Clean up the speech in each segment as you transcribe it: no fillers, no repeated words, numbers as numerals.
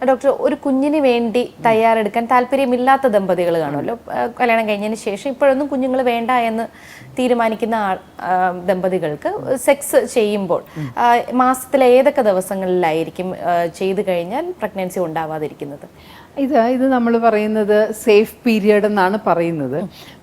Doctor, ഒരു കുഞ്ഞിന് വേണ്ടി തയ്യാറെടുക്കാൻ താല്പര്യമില്ലാത്ത ദമ്പതികൾ കാണുമല്ലോ, കല്യാണം കഴിഞ്ഞതിന് ശേഷം ഇപ്പോഴൊന്നും കുഞ്ഞുങ്ങൾ വേണ്ട എന്ന് തീരുമാനിക്കുന്ന ദമ്പതികൾക്ക് സെക്സ് ചെയ്യുമ്പോൾ മാസത്തിലെ ഏതൊക്കെ ദിവസങ്ങളിലായിരിക്കും ചെയ്തു കഴിഞ്ഞാൽ പ്രഗ്നൻസി ഉണ്ടാവാതിരിക്കുന്നത്? ഇത് നമ്മൾ പറയുന്നത് സേഫ് പീരിയഡ് എന്നാണ് പറയുന്നത്.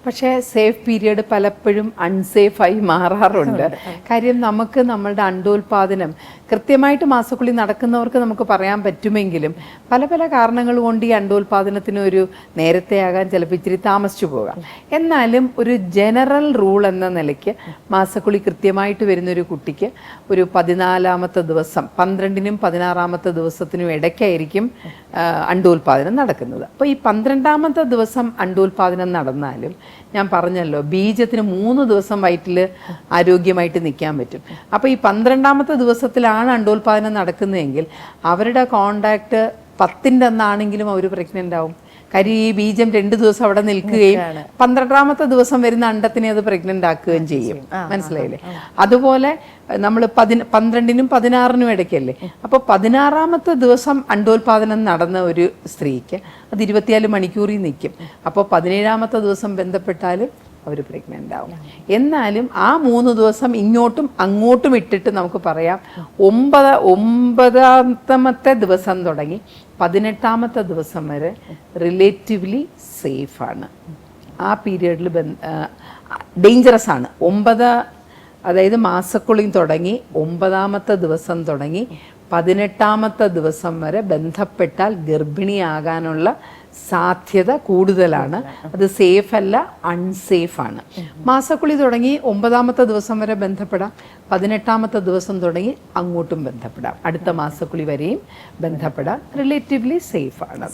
പക്ഷേ സേഫ് പീരിയഡ് പലപ്പോഴും അൺസേഫായി മാറാറുണ്ട്. കാര്യം നമുക്ക് നമ്മളുടെ അണ്ടോൽപാദനം കൃത്യമായിട്ട് മാസക്കുളി നടക്കുന്നവർക്ക് നമുക്ക് പറയാൻ പറ്റുമെങ്കിലും പല പല കാരണങ്ങൾ കൊണ്ട് ഈ അണ്ടോൽപാദനത്തിന് ഒരു നേരത്തെ ആകാൻ ചിലപ്പോൾ ഇച്ചിരി താമസിച്ചു പോകാം. എന്നാലും ഒരു ജനറൽ റൂൾ എന്ന നിലയ്ക്ക് മാസക്കുളി കൃത്യമായിട്ട് വരുന്നൊരു കുട്ടിക്ക് ഒരു 14-ാമത്തെ ദിവസം, 12-നും 16-ാമത്തെ ദിവസത്തിനും ഇടയ്ക്കായിരിക്കും അണ്ടോൽപാദനം നടക്കുന്നത്. അപ്പോൾ ഈ 12-ാമത്തെ ദിവസം അണ്ടോൽപാദനം നടന്നാലും ഞാൻ പറഞ്ഞല്ലോ, ബീജത്തിന് 3 ദിവസം വയറ്റിൽ ആരോഗ്യമായിട്ട് നിൽക്കാൻ പറ്റും. അപ്പോൾ ഈ 12-ാമത്തെ ദിവസത്തിലാണ് അണ്ടോൽപാദനം നടക്കുന്നതെങ്കിൽ അവരുടെ കോണ്ടാക്ട് 10ൻ്റെ അന്നാണെങ്കിലും അവർ പ്രഗ്നൻ്റ് ആവും. കാര്യം ഈ ബീജം 2 ദിവസം അവിടെ നിൽക്കുകയും 12-ാമത്തെ ദിവസം വരുന്ന അണ്ടത്തിനെ അത് പ്രഗ്നൻ്റ് ആക്കുകയും ചെയ്യും. മനസ്സിലായില്ലേ? അതുപോലെ നമ്മൾ 12-നും 16-നും ഇടയ്ക്കല്ലേ, അപ്പോൾ 16-ാമത്തെ ദിവസം അണ്ടോൽപാദനം നടന്ന ഒരു സ്ത്രീക്ക് അത് 24 മണിക്കൂറിൽ നിൽക്കും. അപ്പോൾ 17-ാമത്തെ ദിവസം ബന്ധപ്പെട്ടാലും അവർ പ്രഗ്നൻ്റ് ആവും. എന്നാലും ആ 3 ദിവസം ഇങ്ങോട്ടും അങ്ങോട്ടും ഇട്ടിട്ട് നമുക്ക് പറയാം 9-ാമത്തെ ദിവസം തുടങ്ങി 18-ാമത്തെ ദിവസം വരെ റിലേറ്റീവ്ലി സേഫാണ്. ആ പീരിയഡിൽ ഡേഞ്ചറസ് ആണ്. അതായത് മാസക്കുളി തുടങ്ങി 9-ാമത്തെ ദിവസം തുടങ്ങി 18-ാമത്തെ ദിവസം വരെ ബന്ധപ്പെട്ടാൽ ഗർഭിണിയാകാനുള്ള സാധ്യത കൂടുതലാണ്. അത് സേഫ് അല്ല, അൺസേഫ് ആണ്. മാസക്കുളി തുടങ്ങി 9-ാമത്തെ ദിവസം വരെ ബന്ധപ്പെടാം, 18-ാമത്തെ ദിവസം തുടങ്ങി അങ്ങോട്ടും ബന്ധപ്പെടാം, അടുത്ത മാസക്കുളി വരെയും ബന്ധപ്പെടാം. റിലേറ്റീവ്ലി സേഫ് ആണ്.